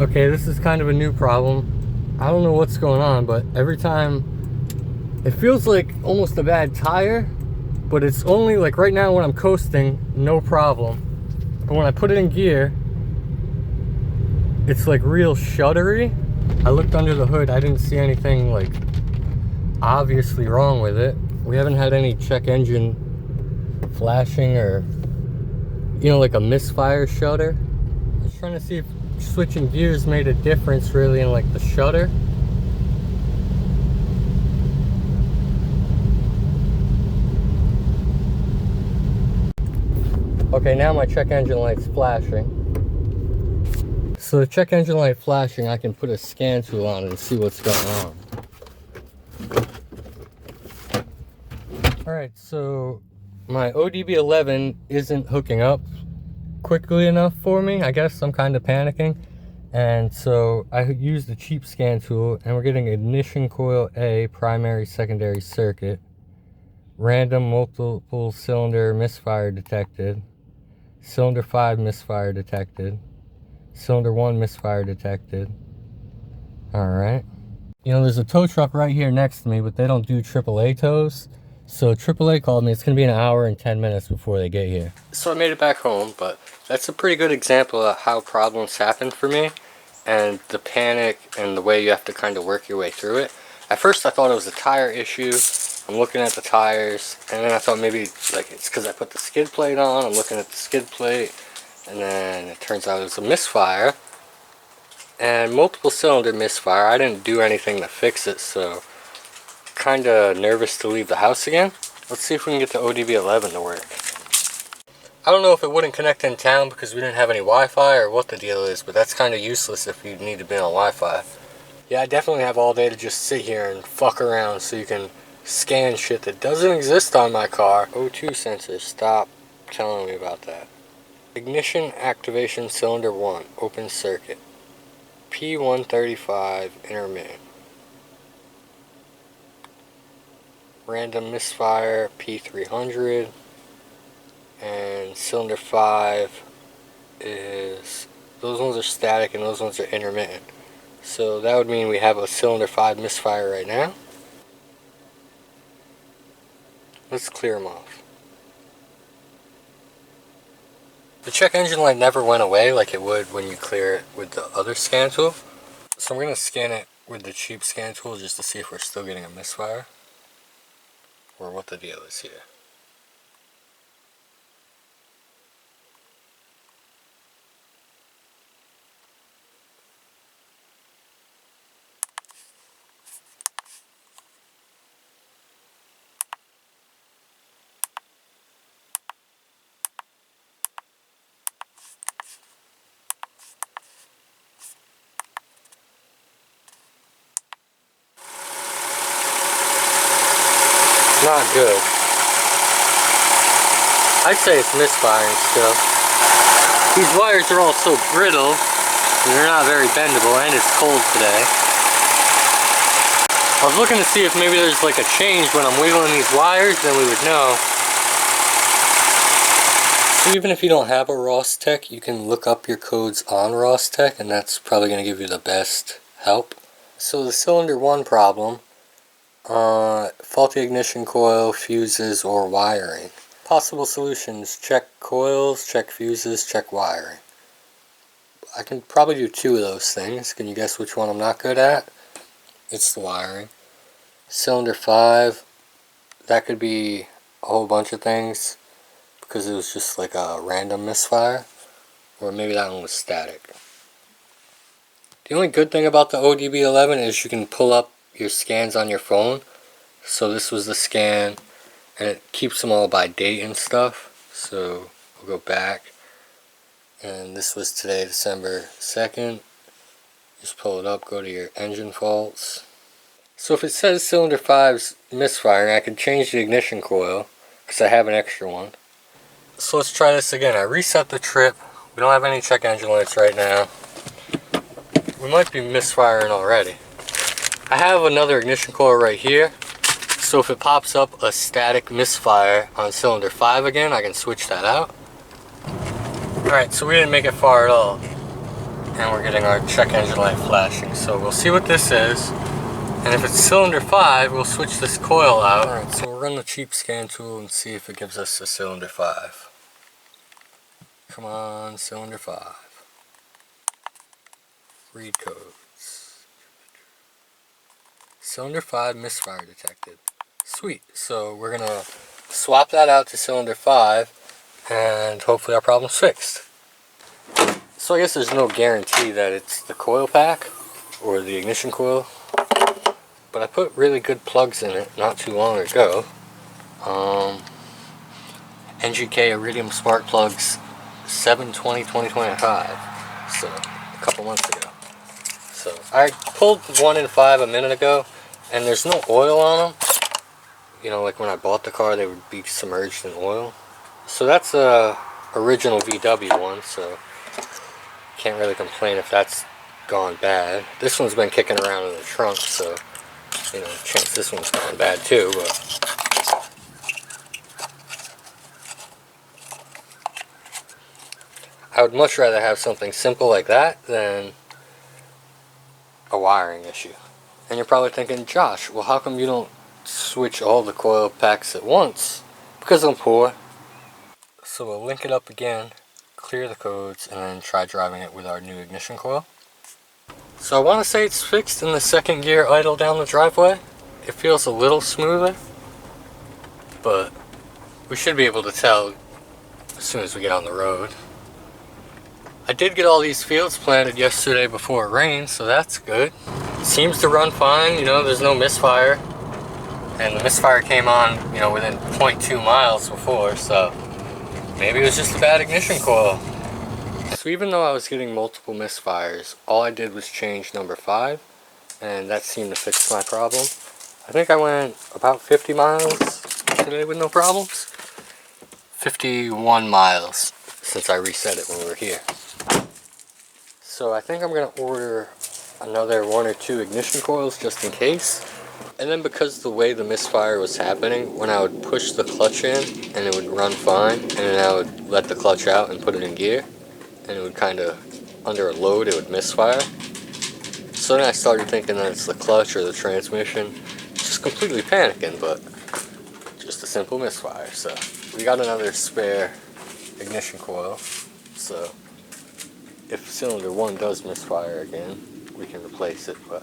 Okay, this is kind of a new problem. I don't know what's going on, but every time it feels like almost a bad tire, but it's only like right now when I'm coasting, no problem. But when I put it in gear, it's like real shuddery. I looked under the hood, I didn't see anything like obviously wrong with it. We haven't had any check engine flashing or, you know, like a misfire shudder. I was trying to see if switching gears made a difference really in like the shudder. Okay, now my check engine light's flashing. So the check engine light flashing, I can put a scan tool on it and see what's going on. Alright, so my ODB11 isn't hooking up quickly enough for me. I guess I'm kind of panicking. And so I used the cheap scan tool, and we're getting ignition coil A, primary, secondary circuit. Random multiple cylinder misfire detected. Cylinder 5 misfire detected. Cylinder 1 misfire detected. Alright. You know, there's a tow truck right here next to me, but they don't do AAA tows. So AAA called me. It's going to be an hour and 10 minutes before they get here. So I made it back home, but that's a pretty good example of how problems happen for me. And the panic and the way you have to kind of work your way through it. At first I thought it was a tire issue. I'm looking at the tires, and then I thought maybe like it's because I put the skid plate on. I'm looking at the skid plate, and then it turns out it was a misfire. And multiple cylinder misfire. I didn't do anything to fix it, so kind of nervous to leave the house again. Let's see if we can get the ODB11 to work. I don't know if it wouldn't connect in town because we didn't have any Wi-Fi or what the deal is, but that's kind of useless if you need to be on Wi-Fi. Yeah, I definitely have all day to just sit here and fuck around so you can scan shit that doesn't exist on my car. O2 sensor, stop telling me about that. Ignition activation cylinder 1, open circuit. P135 intermittent. Random misfire P300. And cylinder 5 is, those ones are static and those ones are intermittent. So that would mean we have a cylinder 5 misfire right now. Let's clear them off. The check engine light never went away like it would when you clear it with the other scan tool. So I'm going to scan it with the cheap scan tool just to see if we're still getting a misfire. Or what the deal is here. Not good. I'd say it's misfiring still. These wires are all so brittle, and they're not very bendable, and it's cold today. I was looking to see if maybe there's like a change when I'm wiggling these wires, then we would know. So even if you don't have a Rostec, you can look up your codes on Rostec, and that's probably going to give you the best help. So the cylinder 1 problem, faulty ignition coil, fuses, or wiring. Possible solutions: check coils, check fuses, check wiring. I can probably do 2 of those things. Can you guess which one I'm not good at? It's the wiring. Cylinder 5, that could be a whole bunch of things because it was just like a random misfire, or maybe that one was static. The only good thing about the ODB11 is you can pull up your scans on your phone. So this was the scan, and it keeps them all by date and stuff. So we'll go back, and this was today, December 2nd. Just pull it up, go to your engine faults. So if it says cylinder 5's misfiring, I can change the ignition coil because I have an extra one. So let's try this again. I reset the trip. We don't have any check engine lights right now. We might be misfiring already. I have another ignition coil right here. So if it pops up a static misfire on cylinder 5 again, I can switch that out. Alright, so we didn't make it far at all. and we're getting our check engine light flashing. So we'll see what this is, and if it's cylinder 5, we'll switch this coil out. Alright, so we'll run the cheap scan tool and see if it gives us a cylinder 5. Come on, cylinder 5. Read codes. Cylinder 5 misfire detected. Sweet, so we're gonna swap that out to cylinder 5, and hopefully our problem's fixed. So I guess there's no guarantee that it's the coil pack or the ignition coil, but I put really good plugs in it not too long ago. NGK Iridium spark plugs 7/20/2025, so a couple months ago. So I pulled 1 in 5 a minute ago, and there's no oil on them. You know, like when I bought the car, they would be submerged in oil. So that's a original VW one, so can't really complain if that's gone bad. This one's been kicking around in the trunk, so you know, chance this one's gone bad too. But I would much rather have something simple like that than a wiring issue. And you're probably thinking, Josh, well, how come you don't switch all the coil packs at once? Because I'm poor. So we'll link it up again, clear the codes, and then try driving it with our new ignition coil. So I want to say it's fixed in the second gear idle down the driveway. It feels a little smoother, but we should be able to tell as soon as we get on the road. I did get all these fields planted yesterday before it rained, so that's good. It seems to run fine, you know, there's no misfire. And the misfire came on, you know, within 0.2 miles before, so maybe it was just a bad ignition coil. So even though I was getting multiple misfires, all I did was change number 5, and that seemed to fix my problem. I think I went about 50 miles today with no problems. 51 miles since I reset it when we were here. So I think I'm going to order another 1 or 2 ignition coils just in case. And then because the way the misfire was happening, when I would push the clutch in and it would run fine, and then I would let the clutch out and put it in gear, and it would kind of, under a load, it would misfire. So then I started thinking that it's the clutch or the transmission. Just completely panicking, but just a simple misfire. So we got another spare ignition coil, so if cylinder 1 does misfire again, we can replace it, but